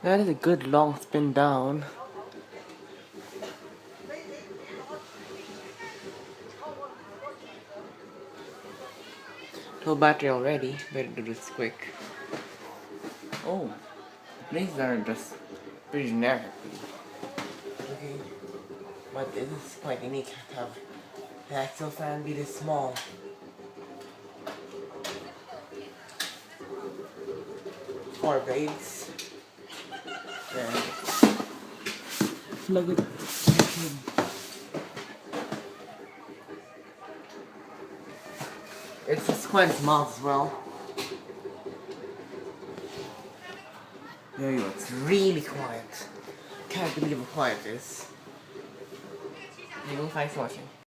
That is a good long spin down. Low battery already. Better do this quick. Oh, these are just pretty generic. Okay, but it is quite unique to have the axle fan be this small. 4 blades. And plug it. It's quite small as well. There you go, it's really quiet. Can't believe how quiet it is. Thanks for watching.